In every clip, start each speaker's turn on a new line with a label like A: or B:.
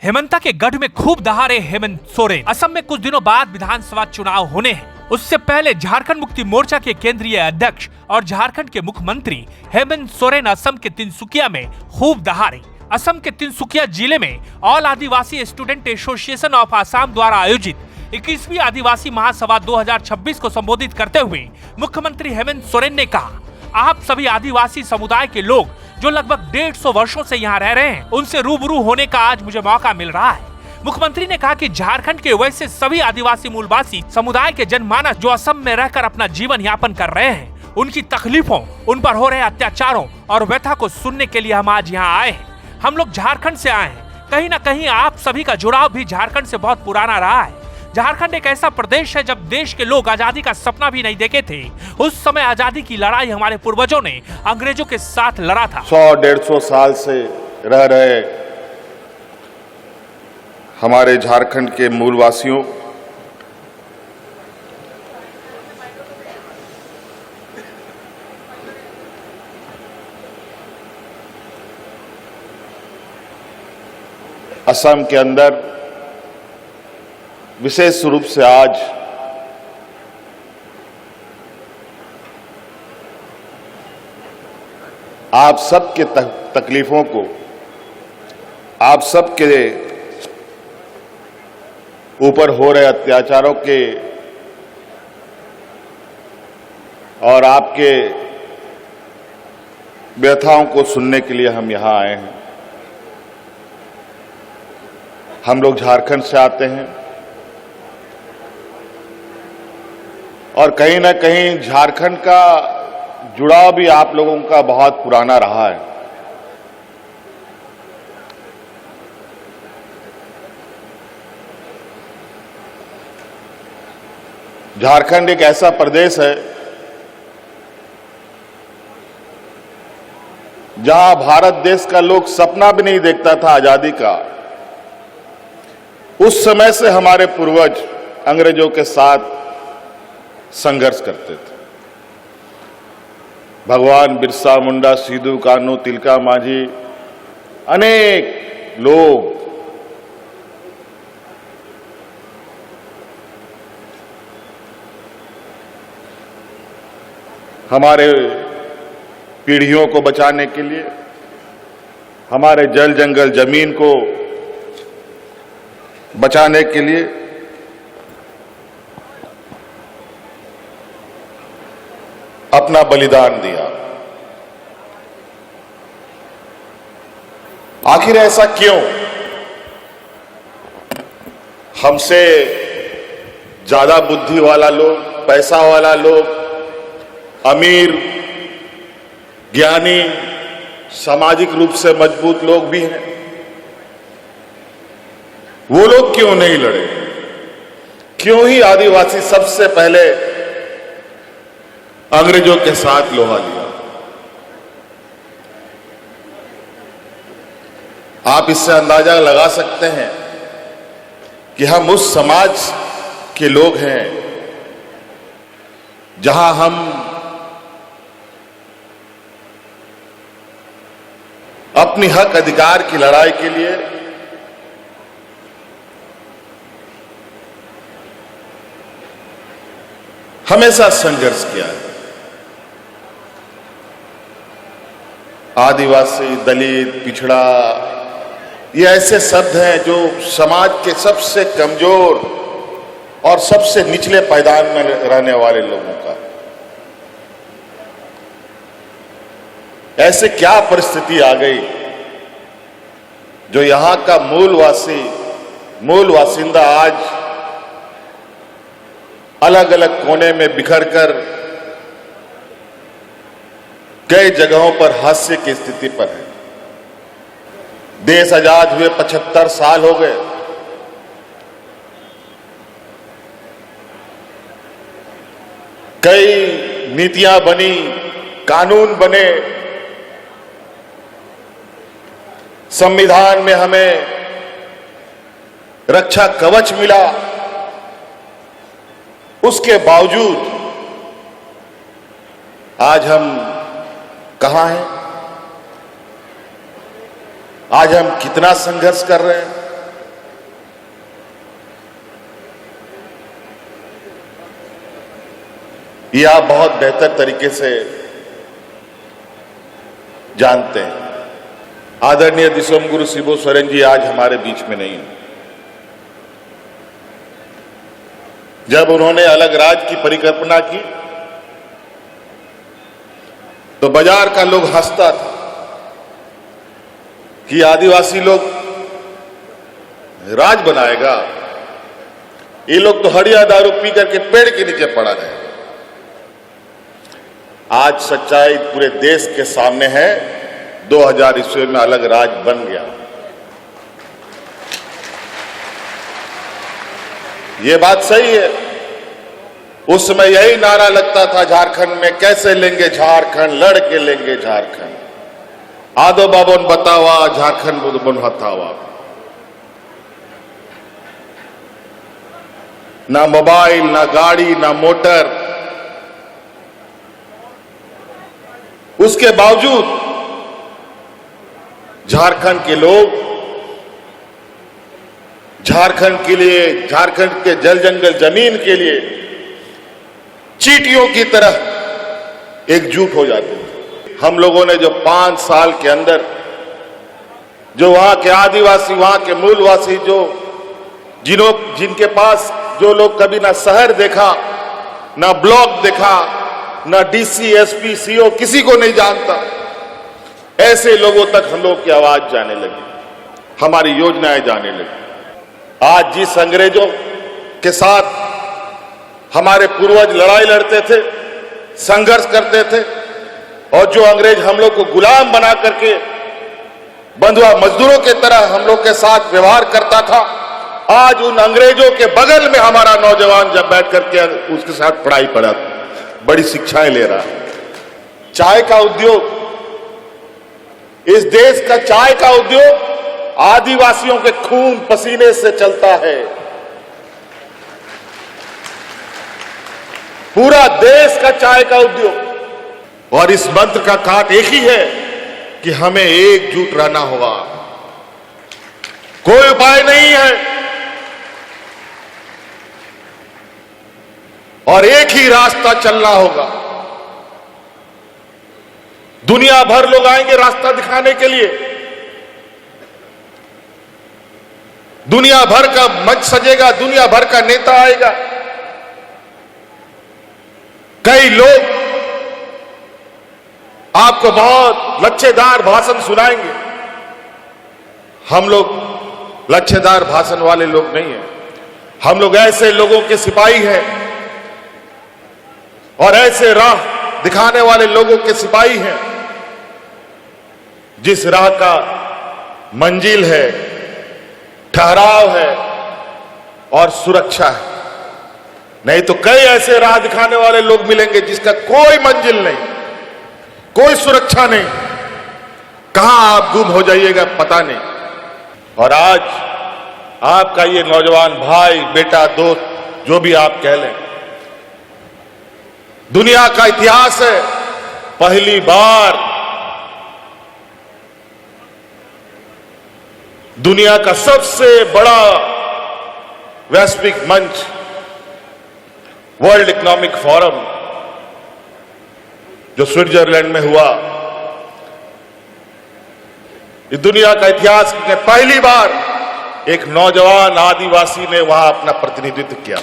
A: हेमंता के गढ़ में खूब दहाड़े हेमंत सोरेन। असम में कुछ दिनों बाद विधानसभा चुनाव होने हैं। उससे पहले झारखंड मुक्ति मोर्चा के केंद्रीय अध्यक्ष और झारखंड के मुख्यमंत्री हेमंत सोरेन असम के तिनसुकिया में खूब दहाड़े। असम के तिनसुकिया जिले में all Adivasi student association of Assam द्वारा आयोजित 21वीं आदिवासी महासभा 2026 को संबोधित करते हुए मुख्यमंत्री हेमंत सोरेन ने कहा, आप सभी आदिवासी समुदाय के लोग जो लगभग 150 वर्षों से यहाँ रह रहे हैं, उनसे रूबरू होने का आज मुझे मौका मिल रहा है। मुख्यमंत्री ने कहा कि झारखंड के वैसे सभी आदिवासी मूलवासी समुदाय के जनमानस जो असम में रहकर अपना जीवन यापन कर रहे हैं, उनकी तकलीफों, उन पर हो रहे अत्याचारों और व्यथा को सुनने के लिए हम आज यहाँ आए हैं। हम लोग झारखंड से आए हैं। कहीं न कहीं आप सभी का जुड़ाव भी झारखंड से बहुत पुराना रहा है। झारखंड एक ऐसा प्रदेश है जब देश के लोग आजादी का सपना भी नहीं देखे थे। उस समय आजादी की लड़ाई हमारे पूर्वजों ने अंग्रेजों के साथ लड़ा था।
B: 100-150 साल से रह रहे हमारे झारखंड के मूलवासियों, असम के अंदर विशेष रूप से आज आप सबके तकलीफों को, आप सबके ऊपर हो रहे अत्याचारों के और आपके व्यथाओं को सुनने के लिए हम यहां आए हैं। हम लोग झारखंड से आते हैं और कहीं ना कहीं झारखंड का जुड़ाव भी आप लोगों का बहुत पुराना रहा है। झारखंड एक ऐसा प्रदेश है जहां भारत देश का लोग सपना भी नहीं देखता था आजादी का। उस समय से हमारे पूर्वज अंग्रेजों के साथ संघर्ष करते थे। भगवान बिरसा मुंडा, सिद्धू कान्हू, तिलका मांझी, अनेक लोग हमारे पीढ़ियों को बचाने के लिए, हमारे जल जंगल जमीन को बचाने के लिए अपना बलिदान दिया। आखिर ऐसा क्यों? हमसे ज्यादा बुद्धि वाला लोग, पैसा वाला लोग, अमीर, ज्ञानी, सामाजिक रूप से मजबूत लोग भी हैं। वो लोग क्यों नहीं लड़े? क्यों ही आदिवासी सबसे पहले अंग्रेजों के साथ लोहा लिया? आप इससे अंदाजा लगा सकते हैं कि हम उस समाज के लोग हैं जहां हम अपनी हक अधिकार की लड़ाई के लिए हमेशा संघर्ष किया है। आदिवासी, दलित, पिछड़ा, ये ऐसे शब्द हैं जो समाज के सबसे कमजोर और सबसे निचले पायदान में रहने वाले लोगों का। ऐसे क्या परिस्थिति आ गई जो यहां का मूल वासिंदा आज अलग अलग कोने में बिखर कर कई जगहों पर हास्य की स्थिति पर है। देश आजाद हुए 75 साल हो गए। कई नीतियां बनी, कानून बने, संविधान में हमें रक्षा कवच मिला। उसके बावजूद आज हम कहां हैं? आज हम कितना संघर्ष कर रहे हैं। ये आप बहुत बेहतर तरीके से जानते हैं। आदरणीय दिसोमगुरु शिबू सोरेन जी आज हमारे बीच में नहीं है। जब उन्होंने अलग राज्य की परिकल्पना की तो बाजार का लोग हंसता था कि आदिवासी लोग राज बनाएगा, ये लोग तो हड़िया दारू पी करके पेड़ के नीचे पड़ा रहेगा। आज सच्चाई पूरे देश के सामने है। 2000 ईस्वी में अलग राज बन गया। ये बात सही है। उस समय यही नारा लगता था झारखंड में, कैसे लेंगे झारखंड, लड़ के लेंगे झारखंड। आदो बाबन बतावा झारखंड बुन हथावा। ना मोबाइल, ना गाड़ी, ना मोटर, उसके बावजूद झारखंड के लोग झारखंड के लिए, झारखंड के जल जंगल जमीन के लिए चींटियों की तरह एकजुट हो जाते थे। हम लोगों ने जो 5 साल के अंदर जो वहां के आदिवासी, वहां के मूलवासी, जिनके पास जो लोग कभी ना शहर देखा, ना ब्लॉक देखा, ना डीसी, एसपी, सीओ, किसी को नहीं जानता, ऐसे लोगों तक हम लोग की आवाज जाने लगी, हमारी योजनाएं जाने लगी। आज जिस अंग्रेजों के साथ हमारे पूर्वज लड़ाई लड़ते थे, संघर्ष करते थे, और जो अंग्रेज हम लोग को गुलाम बना करके बंधुआ मजदूरों के तरह हम लोग के साथ व्यवहार करता था, आज उन अंग्रेजों के बगल में हमारा नौजवान जब बैठ करके उसके साथ पढ़ाई पढ़ा, बड़ी शिक्षाएं ले रहा है। चाय का उद्योग, इस देश का चाय का उद्योग आदिवासियों के खून पसीने से चलता है। पूरा देश का चाय का उद्योग। और इस मंत्र का काट एक ही है कि हमें एकजुट रहना होगा। कोई उपाय नहीं है और एक ही रास्ता चलना होगा। दुनिया भर लोग आएंगे रास्ता दिखाने के लिए, दुनिया भर का मंच सजेगा, दुनिया भर का नेता आएगा, कई लोग आपको बहुत लच्छेदार भाषण सुनाएंगे। हम लोग लच्छेदार भाषण वाले लोग नहीं हैं। हम लोग ऐसे लोगों के सिपाही हैं और ऐसे राह दिखाने वाले लोगों के सिपाही हैं जिस राह का मंजिल है, ठहराव है और सुरक्षा है। नहीं तो कई ऐसे राह दिखाने वाले लोग मिलेंगे जिसका कोई मंजिल नहीं, कोई सुरक्षा नहीं, कहां आप गुम हो जाइएगा पता नहीं। और आज आपका ये नौजवान भाई, बेटा, दोस्त, जो भी आप कह लें, दुनिया का इतिहास है, पहली बार दुनिया का सबसे बड़ा वैश्विक मंच वर्ल्ड इकोनॉमिक फोरम जो स्विट्जरलैंड में हुआ, इस दुनिया का इतिहास में पहली बार एक नौजवान आदिवासी ने वहां अपना प्रतिनिधित्व किया।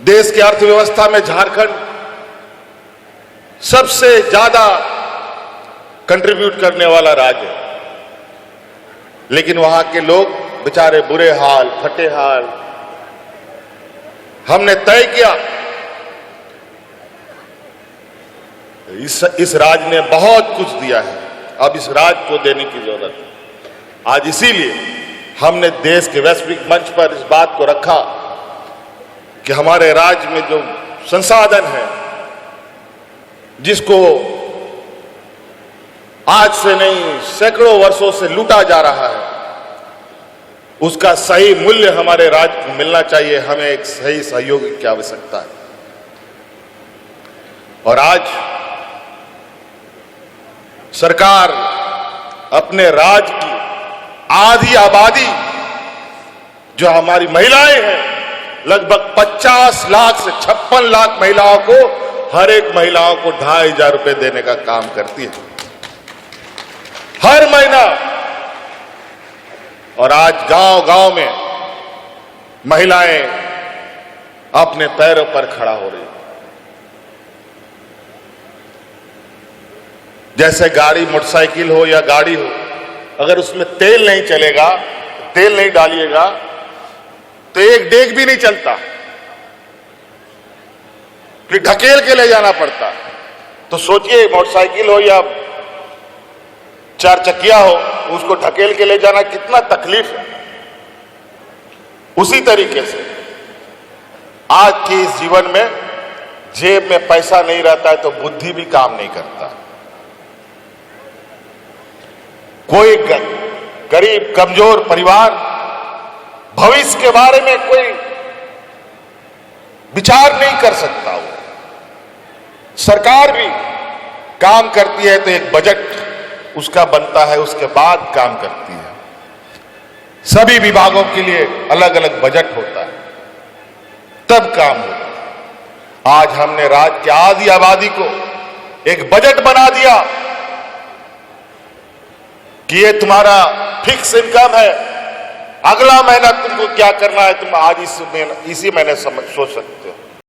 B: देश की अर्थव्यवस्था में झारखंड सबसे ज्यादा कंट्रीब्यूट करने वाला राज्य है, लेकिन वहां के लोग बेचारे बुरे हाल, फटे हाल। हमने तय किया इस राज्य ने बहुत कुछ दिया है, अब इस राज्य को देने की जरूरत है। आज इसीलिए हमने देश के वैश्विक मंच पर इस बात को रखा कि हमारे राज्य में जो संसाधन है, जिसको आज से नहीं सैकड़ों वर्षों से लूटा जा रहा है, उसका सही मूल्य हमारे राज्य को मिलना चाहिए। हमें एक सही सहयोग की आवश्यकता है। और आज सरकार अपने राज्य की आधी आबादी जो हमारी महिलाएं हैं लगभग 50 लाख से 56 लाख महिलाओं को, हर एक महिलाओं को 2500 रुपए देने का काम करती है हर महीना। और आज गांव-गांव में महिलाएं अपने पैरों पर खड़ा हो रही है। जैसे गाड़ी, मोटरसाइकिल हो या गाड़ी हो, अगर उसमें तेल नहीं चलेगा, तेल नहीं डालिएगा तो एक डेग भी नहीं चलता, फिर ढकेल के ले जाना पड़ता। तो सोचिए, मोटरसाइकिल हो या 4 चक्किया हो, उसको ढकेल के ले जाना कितना तकलीफ है। उसी तरीके से आज के इस जीवन में जेब में पैसा नहीं रहता है तो बुद्धि भी काम नहीं करता। कोई गरीब कमजोर परिवार भविष्य के बारे में कोई विचार नहीं कर सकता। वो सरकार भी काम करती है तो एक बजट उसका बनता है, उसके बाद काम करती है। सभी विभागों के लिए अलग अलग बजट होता है, तब काम होता है। आज हमने राज्य की आधी आबादी को एक बजट बना दिया कि ये तुम्हारा फिक्स इनकम है, अगला महीना तुमको क्या करना है तुम आज इसी महीने सोच सकते हो।